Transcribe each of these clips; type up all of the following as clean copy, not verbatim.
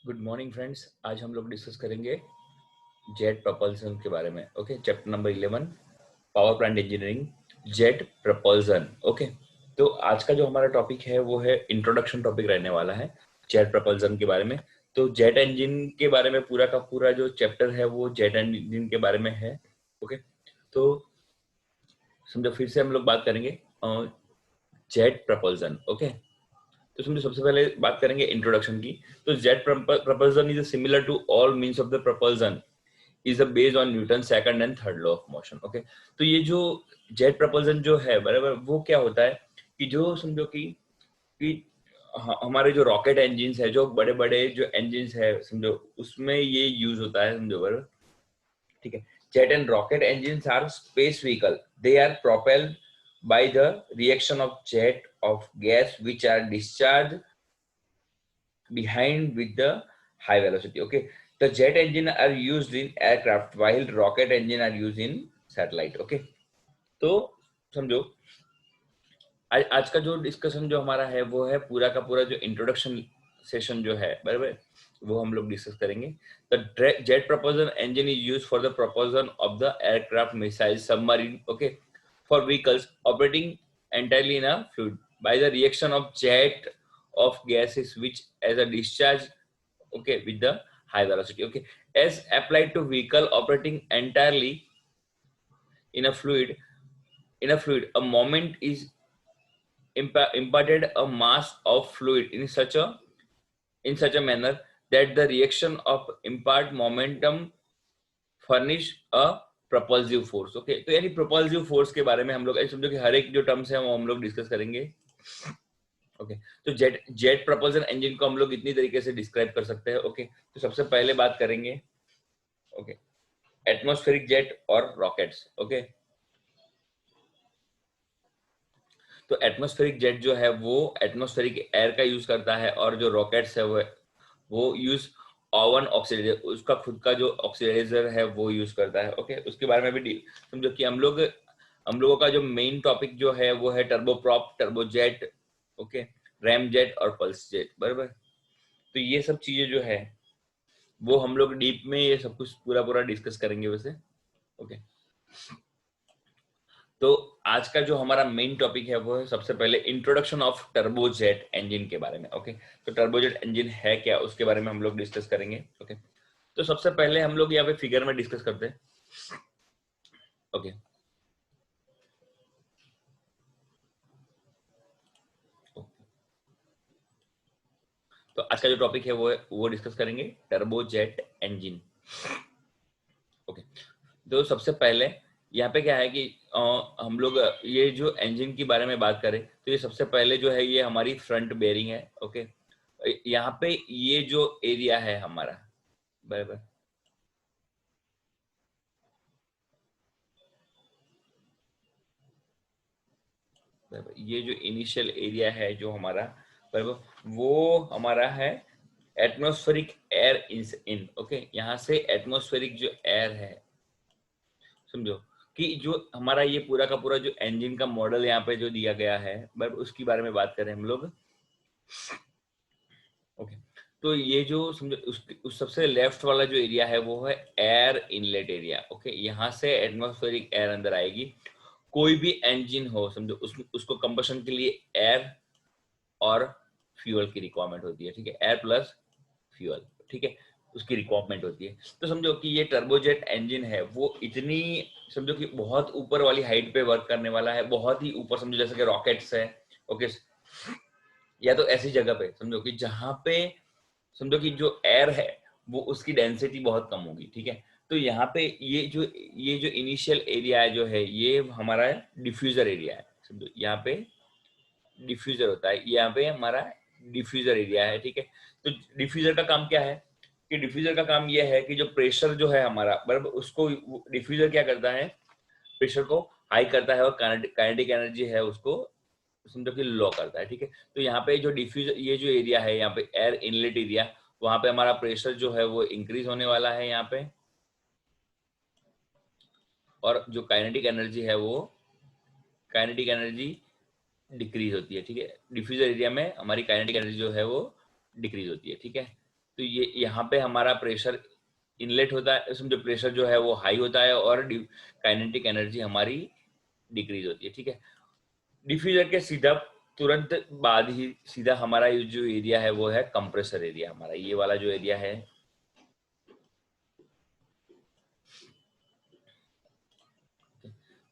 Good morning friends. आज हम लोग डिस्कस करेंगे जेट प्रपल्सन के बारे में। Okay, chapter number 11, power plant engineering, jet propulsion. Okay, तो आज का जो हमारा टॉपिक है वो है इंट्रोडक्शन टॉपिक रहने वाला है जेट प्रपल्सन के बारे में। तो जेट इंजन के बारे में पूरा का पूरा जो चैप्टर है वो जेट इंजन के बारे में है। ओके, तो समझो फिर से हम लोग बात करेंगे जेट प्रपल्सन। ओके, तो समझो सबसे पहले बात करेंगे इंट्रोडक्शन की। तो jet propulsion is similar to all means of the propulsion is based on Newton second and third law of motion. Okay, तो ये जो जेट प्रपल्सन जो है बराबर, वो क्या होता है कि जो समझो कि हमारे जो रॉकेट इंजिन्स है, जो बड़े बड़े जो इंजिन्स है समझो, उसमें ये यूज होता है समझो बराबर। ठीक है, jet and rocket engines are space vehicle. They are propelled by the reaction of jet of gas which are discharged behind with the high velocity. Okay, the jet engine are used in aircraft while rocket engine are used in satellite. Okay, तो समझो आज का जो discussion जो हमारा है वो है पूरा का पूरा जो इंट्रोडक्शन सेशन जो है बराबर, वो हम लोग डिस्कस करेंगे। The jet propulsion engine is used for the propulsion of the aircraft, missile, submarine, okay, for vehicles operating entirely in a fluid by the reaction of jet of gases which as a discharge, okay, with the high velocity. Okay, as applied to vehicle operating entirely in a fluid, a moment is imparted a mass of fluid in such a manner that the reaction of impart momentum furnish a propulsive force. Okay, तो यानी propulsive force के बारे में हम लोग समझो कि हर एक जो टर्म्स है वो हम लोग डिस्कस करेंगे। ओके, तो जेट जेट प्रपोजल इंजन को हम लोग इतनी तरीके से डिस्क्राइब कर सकते हैं। ओके, तो सबसे पहले बात करेंगे ओके एटमॉस्फेरिक जेट और रॉकेट्स। ओके, तो एटमॉस्फेरिक जेट जो है वो एटमॉस्फेरिक एयर का यूज करता है, और जो रॉकेट्स है वो यूज ओवन ऑक्सीडाइजर, उसका खुद का जो ऑक्सीडाइजर है वो यूज करता है। ओके, उसके बारे में भी समझो कि हम लोगों का जो मेन टॉपिक जो है वो है turboprop, turbojet, okay, RAM jet और पल्स जेट बराबर। तो ये सब चीजें जो है वो हम लोग डीप में ये सब कुछ पूरा पूरा डिस्कस करेंगे वैसे। ओके, तो आज का जो हमारा मेन टॉपिक है वो है सबसे पहले इंट्रोडक्शन ऑफ टर्बोजेट इंजन के बारे में। ओके, तो टर्बोजेट इंजन है क्या उसके बारे में हम लोग डिस्कस करेंगे। ओके, तो सबसे पहले हम लोग यहाँ पे फिगर में डिस्कस करते हैं। ओके, तो आज का जो टॉपिक है वो डिस्कस करेंगे टर्बोजेट इंजन। ओके, तो सबसे पहले यहाँ पे क्या है कि हम लोग ये जो इंजन के बारे में बात करें तो ये सबसे पहले जो है ये हमारी फ्रंट बेरिंग है। ओके, यहाँ पे ये जो एरिया है हमारा बराबर, ये जो इनिशियल एरिया है जो हमारा बराबर वो हमारा है एटमॉस्फेरिक एयर इन। ओके, यहाँ से एटमॉस्फेरिक जो एयर है समझो कि जो हमारा ये पूरा का पूरा जो इंजन का मॉडल यहाँ पे जो दिया गया है बराबर, उसके बारे में बात करें हम लोग। ओके, तो ये जो समझो उस सबसे लेफ्ट वाला जो एरिया है वो है एयर इनलेट एरिया। ओके, यहाँ से एटमॉस्फेरिक एयर अंदर आएगी। कोई भी इंजन हो समझो उसको कंबशन के लिए एयर और फ्यूल की रिक्वायरमेंट होती है। ठीक है, एयर प्लस फ्यूल, ठीक है, उसकी रिक्वायरमेंट होती है। तो समझो कि ये टर्बोजेट इंजन है वो इतनी समझो कि बहुत ऊपर वाली हाइट पे वर्क करने वाला है, बहुत ही ऊपर समझो जैसे कि रॉकेट्स है। ओके, या तो ऐसी जगह पे समझो कि जहां पे समझो कि जो एयर है वो उसकी डेंसिटी बहुत कम होगी। ठीक है, तो यहाँ पे ये जो इनिशियल एरिया है जो है ये हमारा डिफ्यूजर एरिया है। समझो यहाँ पे डिफ्यूजर होता है, यहाँ पे हमारा डिफ्यूजर एरिया है। ठीक है, तो डिफ्यूजर का काम क्या है कि डिफ्यूजर का काम यह है कि जो प्रेशर जो है हमारा बराबर, उसको डिफ्यूजर क्या करता है, प्रेशर को हाई करता है और काइनेटिक एनर्जी है उसको समझो कि लो करता है। ठीक है, तो यहाँ पे जो डिफ्यूजर ये जो एरिया है यहाँ पे एयर इनलेट एरिया, वहां पे हमारा प्रेशर जो है वो इंक्रीज होने वाला है यहाँ पे, और जो काइनेटिक एनर्जी है वो काइनेटिक एनर्जी डिक्रीज होती है। ठीक है, डिफ्यूजर एरिया में हमारी काइनेटिक एनर्जी जो है वो डिक्रीज होती है। ठीक है, तो ये यहाँ पे हमारा प्रेशर इनलेट होता है, समझो प्रेशर जो है वो हाई होता है और काइनेटिक एनर्जी हमारी डिक्रीज होती है, ठीक है। डिफ्यूजर के सीधा तुरंत बाद ही सीधा हमारा ये जो एरिया है वो है कंप्रेसर एरिया, हमारा ये वाला जो एरिया है,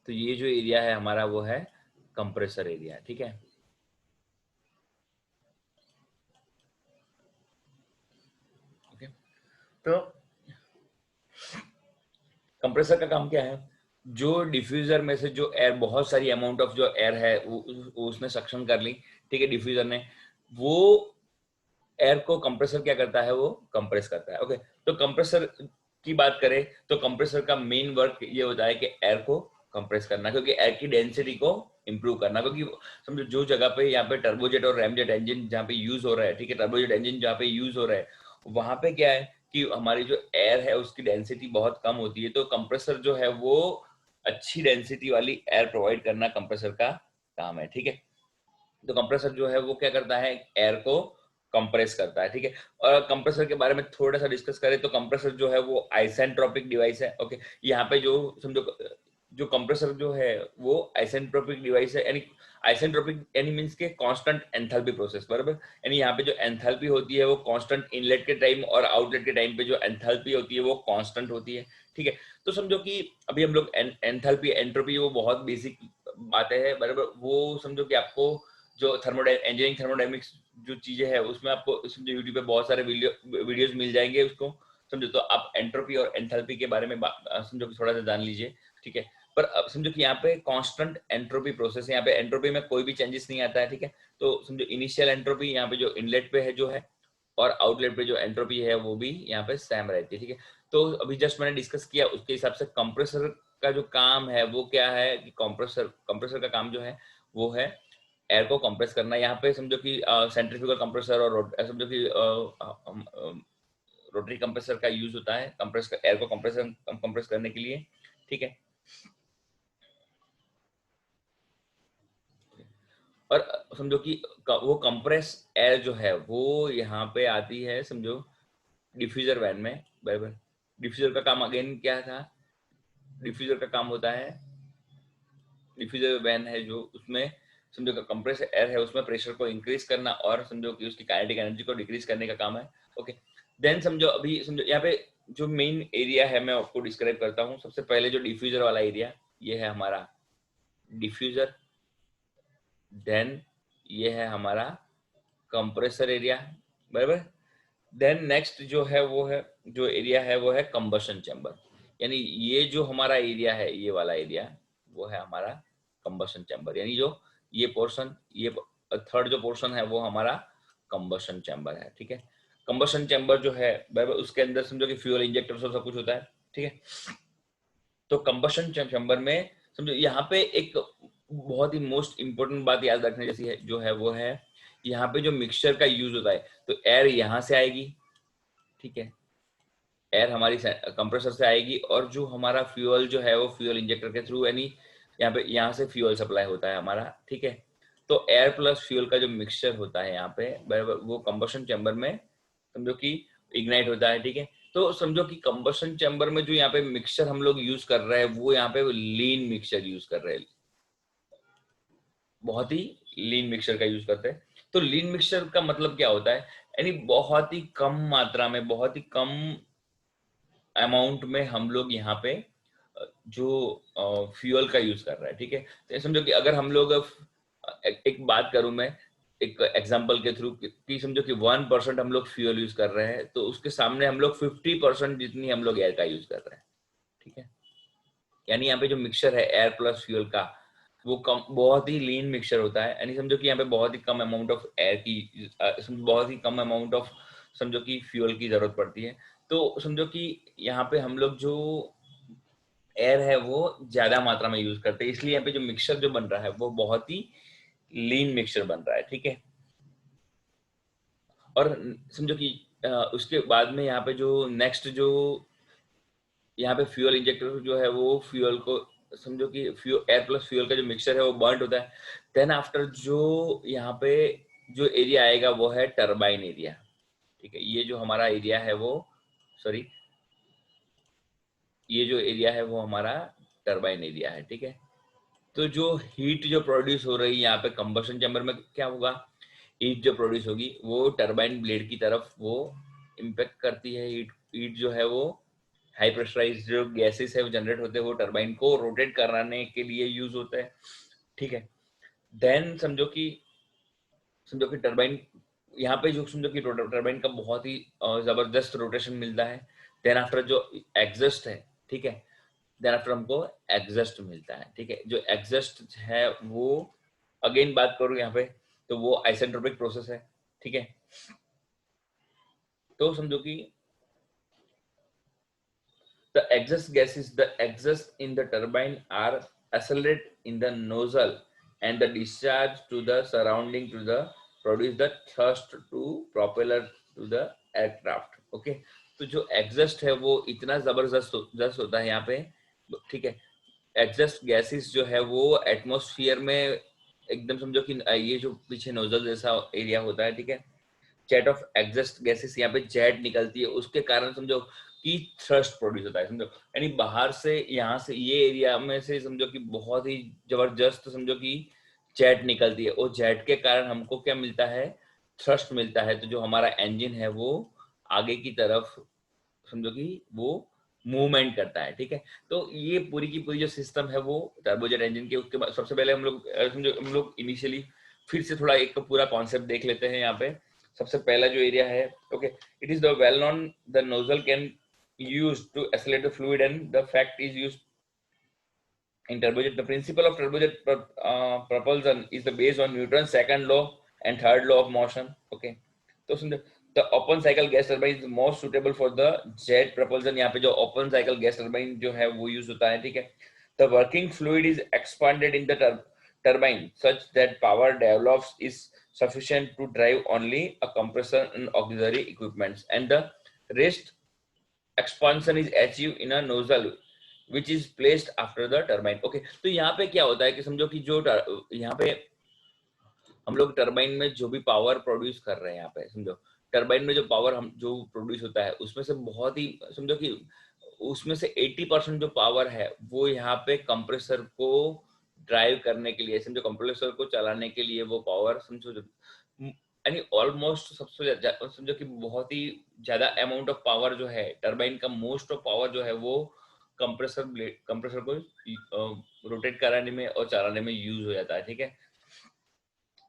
तो ये जो एरिया है हमारा वो है कंप्रेसर एरिया, ठीक है। ओके, तो कंप्रेसर का काम क्या है, जो डिफ्यूजर में से जो एयर, बहुत सारी अमाउंट ऑफ जो एयर है वो उसने सक्शन कर ली, ठीक है, डिफ्यूजर ने, वो एयर को कंप्रेसर क्या करता है, वो कंप्रेस करता है। ओके, तो कंप्रेसर की बात करें तो कंप्रेसर का मेन वर्क ये होता है कि एयर को कंप्रेस करना, क्योंकि एयर की डेंसिटी को इंप्रूव करना, क्योंकि समझो जो जगह पे यहाँ पे टर्बोजेट और रैमजेट इंजन जहाँ पे यूज हो रहा है, ठीक है, टर्बोजेट इंजन जहाँ पे यूज हो रहा है वहां पे क्या है कि हमारी जो एयर है उसकी डेंसिटी बहुत कम होती है, तो कंप्रेसर जो है वो अच्छी डेंसिटी वाली एयर प्रोवाइड करना कंप्रेसर का काम है, ठीक है। तो कंप्रेसर जो है वो क्या करता है, एयर को कंप्रेस करता है, ठीक है। और कंप्रेसर के बारे में थोड़ा सा डिस्कस करें तो कंप्रेसर जो है वो आइसेंट्रोपिक डिवाइस है। ओके, यहाँ पे जो समझो जो कंप्रेसर जो है वो आइसेंट्रोपिक डिवाइस है, यानी आइसेंट्रोपिक यानी मींस के कांस्टेंट एंथैल्पी प्रोसेस, बराबर, यानी यहाँ पे जो एंथैल्पी होती है वो कांस्टेंट इनलेट के टाइम और आउटलेट के टाइम पे जो एंथैल्पी होती है वो कांस्टेंट होती है, ठीक है। तो समझो कि अभी हम लोग एंथैल्पी एंट्रोपी वो बहुत बेसिक बातें हैं, बराबर, वो समझो कि आपको जो इंजीनियरिंग थर्मोडायनेमिक्स जो चीजें है उसमें आपको समझो यूट्यूब पे बहुत सारे वीडियोस मिल जाएंगे, उसको समझो तो आप एंट्रोपी और एंथैल्पी के बारे में समझो थोड़ा सा जान लीजिए, ठीक है। पर अब समझो कि यहाँ पे कांस्टेंट एंट्रोपी प्रोसेस है, यहाँ पे एंट्रोपी में कोई भी चेंजेस नहीं आता है, ठीक है। तो समझो इनिशियल एंट्रोपी यहाँ पे जो इनलेट पे है जो है, और आउटलेट पे जो एंट्रोपी है वो भी यहाँ पे सेम रहती है, ठीक है। तो अभी जस्ट मैंने डिस्कस किया उसके हिसाब से कंप्रेसर का जो काम है वो क्या है कि कंप्रेसर कंप्रेसर का काम जो है वो है एयर को कंप्रेस करना। यहाँ पे समझो कि सेंट्रीफ्यूगल कंप्रेसर और समझो कि रोटरी कंप्रेसर का यूज होता है कंप्रेस एयर को कंप्रेस करने के लिए, ठीक है। और समझो कि वो कंप्रेस एयर जो है वो यहाँ पे आती है समझो डिफ्यूजर वैन में, बराबर। डिफ्यूजर का काम अगेन क्या था, डिफ्यूजर का काम होता है, डिफ्यूजर वैन है जो उसमें समझो कंप्रेस एयर है उसमें प्रेशर को इंक्रीज करना और समझो कि उसकी काइनेटिक एनर्जी को डिक्रीज करने का काम है। ओके, देन समझो अभी समझो यहाँ पे जो मेन एरिया है मैं आपको डिस्क्राइब करता हूँ। सबसे पहले जो डिफ्यूजर वाला एरिया ये है हमारा डिफ्यूजर, देन ये है हमारा कंप्रेसर एरिया, बराबर। देन नेक्स्ट जो है वो है जो एरिया है वो है कंबशन चैम्बर, यानी ये जो हमारा एरिया है ये वाला एरिया वो है हमारा कंबशन चैम्बर, यानी जो ये पोर्शन ये थर्ड जो पोर्शन है वो हमारा कंबशन चैम्बर है, ठीक है। कंबशन चैम्बर जो है बराबर उसके अंदर समझो कि फ्यूल इंजेक्टर सब कुछ होता है, ठीक है। तो कंबशन चैम्बर में समझो यहाँ पे एक बहुत ही मोस्ट इंपोर्टेंट बात याद रखने जैसी है जो है वो है यहाँ पे जो मिक्सचर का यूज होता है तो एयर यहाँ से आएगी, ठीक है, एयर हमारी कंप्रेसर से आएगी और जो हमारा फ्यूल जो है वो फ्यूल इंजेक्टर के थ्रू यानी यहाँ से फ्यूल सप्लाई होता है हमारा, ठीक है। तो एयर प्लस फ्यूल का जो मिक्सचर होता है यहाँ पे बराबर वो कंबशन चैम्बर में समझो कि इग्नाइट होता है, ठीक है। तो समझो कि कंबशन चैम्बर में जो यहाँ पे मिक्सचर हम लोग यूज कर रहे हैं वो यहाँ पे लीन मिक्सचर यूज कर रहे हैं, बहुत ही लीन मिक्सचर का यूज करते हैं। तो लीन मिक्सचर का मतलब क्या होता है, यानी बहुत ही कम मात्रा में बहुत ही कम अमाउंट में हम लोग यहाँ पे जो फ्यूल का यूज कर रहा है, ठीक है। तो समझो कि अगर हम लोग एक बात करूं मैं एक एग्जांपल के थ्रू कि समझो कि 1% हम लोग फ्यूल यूज कर रहे हैं तो उसके सामने हम लोग 50% जितनी हम लोग एयर का यूज कर रहे हैं, ठीक है। यानी यहाँ पे जो मिक्सचर है एयर प्लस फ्यूल का वो कम बहुत ही लीन मिक्सचर होता है, यानी समझो कि यहाँ पे बहुत ही कम अमाउंट ऑफ एयर की बहुत ही कम अमाउंट ऑफ समझो कि फ्यूल की जरूरत पड़ती है। तो समझो कि यहाँ पे हम लोग जो एयर है वो ज्यादा मात्रा में यूज करते हैं, इसलिए यहाँ पे जो मिक्सचर जो बन रहा है वो बहुत ही लीन मिक्सचर बन रहा है, ठीक है। और समझो कि उसके बाद में यहाँ पे जो नेक्स्ट जो यहाँ पे फ्यूल इंजेक्टर जो है वो फ्यूल को समझो कि फ्यूल एयर प्लस फ्यूल का जो मिक्सचर है वो बर्न होता है। देन आफ्टर जो यहाँ पे जो एरिया आएगा वो है टरबाइन एरिया, ठीक है। ये जो हमारा एरिया है वो, सॉरी, ये जो एरिया है वो हमारा टरबाइन एरिया है, ठीक है। तो जो हीट जो प्रोड्यूस हो रही है यहाँ पे कंबशन चैम्बर में, क्या होगा, हीट जो प्रोड्यूस होगी वो टरबाइन ब्लेड की तरफ वो इम्पेक्ट करती है। हीट हीट जो है वो हाई प्रेशराइज जो गैसेस है वो जनरेट होते हैं, वो टरबाइन को रोटेट कराने के लिए यूज होता है, ठीक है। देन समझो कि टरबाइन यहाँ पे जो समझो कि टरबाइन का बहुत ही जबरदस्त रोटेशन मिलता है। देन आफ्टर जो एग्जस्ट है, ठीक है, देन आफ्टर हमको एग्जस्ट मिलता है, ठीक है। जो एग्जस्ट है वो, अगेन बात करूँ यहाँ पे, तो वो आइसेंट्रोपिक प्रोसेस है, ठीक है। तो समझो कि the exhaust in the turbine are accelerate in the nozzle and the discharge to the surrounding to the produce the thrust to propeller to the aircraft, okay। तो जो एग्जस्ट है वो इतना जबरदस्त होता है यहाँ पे, ठीक है। एग्जस्ट गैसेस जो है वो एटमॉस्फेयर में एकदम समझो कि ये जो पीछे नोजल जैसा एरिया होता है, ठीक है, जेट ऑफ एग्जस्ट गैसेस यहाँ पे जेट निकलती है, उसके कारण समझो कि थ्रस्ट प्रोड्यूस होता है, समझो यानी बाहर से यहाँ से ये एरिया में से समझो कि बहुत ही जबरदस्त समझो कि जेट निकलती है, और जेट के कारण हमको क्या मिलता है, थ्रस्ट मिलता है। तो जो हमारा इंजन है वो आगे की तरफ समझो कि वो मूवमेंट करता है, ठीक है। तो ये पूरी की पूरी जो सिस्टम है वो टर्बोजेट इंजन के, उसके बाद सबसे पहले हम लोग समझो हम लोग इनिशियली फिर से थोड़ा एक पूरा कॉन्सेप्ट देख लेते हैं यहाँ पे। सबसे पहला जो एरिया है, okay, it is the well known the nozzle can use to accelerate the fluid and the fact is use in turbojet. The principle of turbojet propulsion is the based on Newton's second law and third law of motion. Okay, तो समझो the open cycle gas turbine is most suitable for the jet propulsion. यहाँ पे जो open cycle gas turbine जो है वो use होता है, ठीक है। The working fluid is expanded in the turbine such that power develops is sufficient to drive only a compressor and auxiliary equipments, and the rest expansion is achieved in a nozzle which is placed after the turbine. Okay, तो यहाँ पे क्या होता है कि समझो कि जो यहाँ पे हम लोग टरबाइन में जो भी पावर प्रोड्यूस कर रहे हैं, यहाँ पे समझो टरबाइन में जो पावर हम जो प्रोड्यूस होता है उसमें से बहुत ही समझो कि उसमें से 80% जो पावर है वो यहाँ पे कंप्रेसर को ड्राइव करने के लिए, समझो कंप्रेसर को चलाने के लिए वो पावर समझो यानी ऑलमोस्ट सबसे समझो कि बहुत ही ज्यादा अमाउंट ऑफ पावर जो है टरबाइन का, मोस्ट ऑफ पावर जो है वो कंप्रेसर को रोटेट कराने में और चलाने में यूज हो जाता है, ठीक है।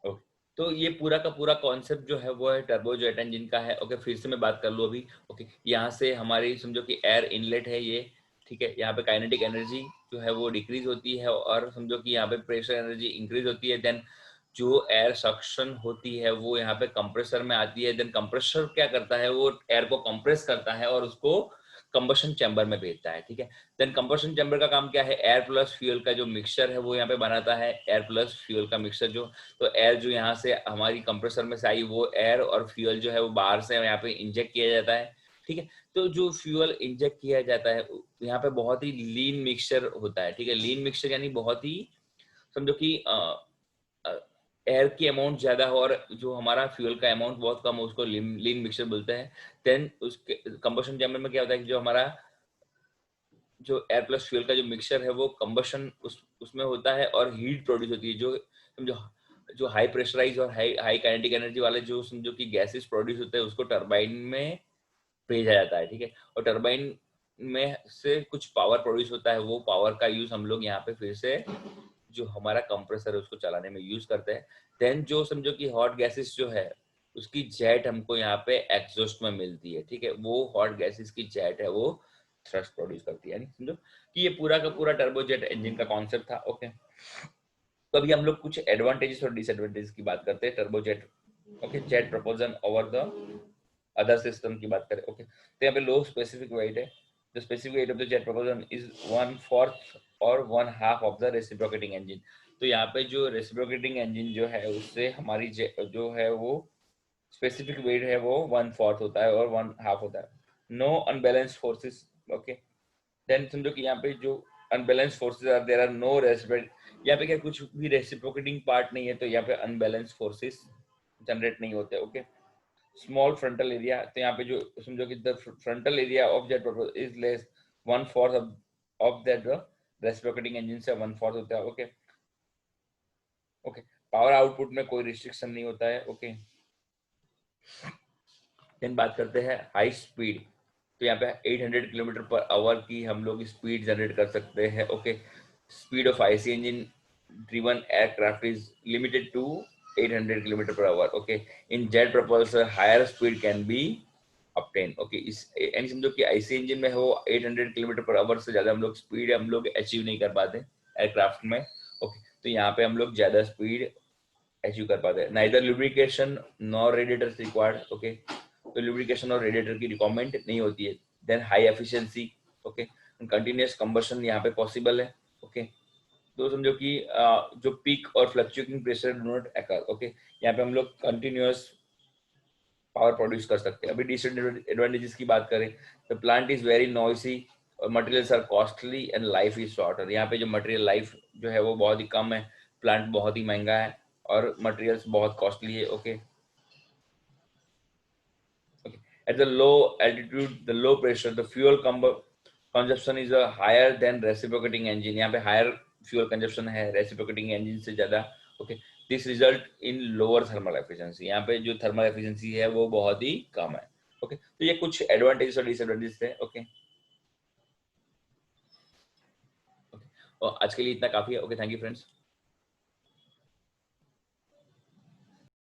ओके, तो ये पूरा का पूरा कॉन्सेप्ट जो है वो है टर्बोजेट इंजन का है। ओके, फिर से मैं बात कर लूँ अभी। ओके, यहाँ से हमारी समझो कि एयर इनलेट है ये, ठीक है। यहाँ पे काइनेटिक एनर्जी जो है वो डिक्रीज होती है और समझो कि यहाँ पे प्रेशर एनर्जी इंक्रीज होती है। देन जो एयर सक्शन होती है वो यहाँ पे कंप्रेसर में आती है। देन कंप्रेसर क्या करता है, वो एयर को कंप्रेस करता है और उसको कंबशन चैम्बर में भेजता है, ठीक है। देन कंबशन चैम्बर का काम क्या है, एयर प्लस फ्यूल का जो मिक्सचर है वो यहाँ पे बनाता है। एयर प्लस फ्यूल का मिक्सचर जो, तो एयर जो यहाँ से हमारी कंप्रेसर में से आई वो एयर और फ्यूल जो है वो बाहर से यहाँ पे इंजेक्ट किया जाता है, ठीक है। तो जो फ्यूल इंजेक्ट किया जाता है यहाँ पे बहुत ही लीन मिक्सचर होता है, ठीक है। लीन मिक्सचर यानी बहुत ही समझो कि एयर की अमाउंट ज्यादा हो और जो हमारा फ्यूल का अमाउंट बहुत कम हो, उसको लीन मिक्सचर बोलते हैं। देन उसके कंबशन चैम्बर में क्या होता है कि जो हमारा जो एयर प्लस फ्यूल का जो मिक्सचर है वो कंबशन उसमें होता है और हीट प्रोड्यूस होती है। जो समझो जो हाई प्रेशराइज और हाई हाई काइनेटिक एनर्जी वाले जो समझो कि गैसेस प्रोड्यूस होते हैं उसको टरबाइन में भेजा जाता है, ठीक है। और टरबाइन में से कुछ पावर प्रोड्यूस होता है, वो पावर का यूज हम लोग यहाँ पे फिर से जो हमारा कंप्रेसर है उसको चलाने में यूज करते हैं। देन जो समझो कि हॉट गैसेस जो है उसकी जेट हमको यहाँ पे एग्जॉस्ट में मिलती है, ठीक है। वो हॉट गैसेस की जेट है वो थ्रस्ट प्रोड्यूस करती है, यानी समझो कि ये पूरा का पूरा टर्बोजेट इंजन का कॉन्सेप्ट था। ओके, तो अभी हम लोग कुछ एडवांटेजेस और डिसएडवांटेजेस की बात करते हैं turbojet, okay, jet propulsion over the other system की बात करें। ओके, तो यहाँ पे लो स्पेसिफिक वेट है। The specific weight of the jet propulsion is 1/4 और 1/2 ऑफ द रेसिप्रोकेटिंग इंजन। तो यहाँ पे जो रेसिप्रोकेटिंग इंजन जो है उससे हमारी जो है वो स्पेसिफिक वेट है वो 1/4 होता है और 1/2 होता है। No unbalanced forces, okay. Then समझो कि यहाँ पे जो unbalanced forces are there are no reciprocate, यहाँ पे क्या कुछ भी रेसिप्रोकेटिंग पार्ट नहीं है, तो यहाँ पे अनबैलेंस्ड फोर्सेस जनरेट नहीं होते, ओके। स्मॉल फ्रंटल एरिया, तो यहाँ पे जो समझो कि the frontal area of jet propeller is less 1/4 of that reciprocating engine से 1/4 होता है। ओके ओके, पावर आउटपुट में कोई रिस्ट्रिक्शन नहीं होता है। ओके, देन बात करते हैं हाई स्पीड। तो यहाँ पे 800 किलोमीटर पर आवर की हम लोग स्पीड जनरेट कर सकते हैं। Okay, speed of IC engine driven aircraft is limited to 800 kilometre पर hour. Okay, in jet propulsor higher speed can be obtain। Okay, इस यानी समझो कि आईसी इंजन में हो 800 किलोमीटर पर आवर से ज्यादा हम लोग स्पीड हम लोग अचीव नहीं कर पाते एयरक्राफ्ट में। ओके, तो यहाँ पे हम लोग ज्यादा स्पीड अचीव कर पाते हैं। Neither lubrication nor radiators required. Okay, तो लुब्रिकेशन और रेडिएटर की रिक्वायरमेंट नहीं होती है। Then high efficiency. Okay, continuous combustion यहाँ पे पॉसिबल है। ओके, तो समझो कि जो पीक और fluctuating pressure do not occur. Okay, यहाँ पे हम लोग कंटिन्यूअस पावर प्रोड्यूस कर सकते हैं। अभी डिसएडवांटेजेस की बात करें तो प्लांट इज वेरी नॉइसी और materials are costly and life is shorter. यहाँ पे जो मटेरियल लाइफ जो है वो बहुत ही कम है, प्लांट बहुत ही महंगा है और मटेरियल्स बहुत कॉस्टली है। Okay, okay. At the low altitude, the low pressure, the fuel consumption is a higher than reciprocating engine। यहाँ पे higher fuel consumption है reciprocating engine से ज्यादा। okay, this result in lower thermal efficiency। यहाँ पे जो thermal efficiency है वो बहुत ही कम है। okay, तो ये कुछ advantages और disadvantages थे। okay, okay. और आज के लिए इतना काफी है। okay, thank you friends।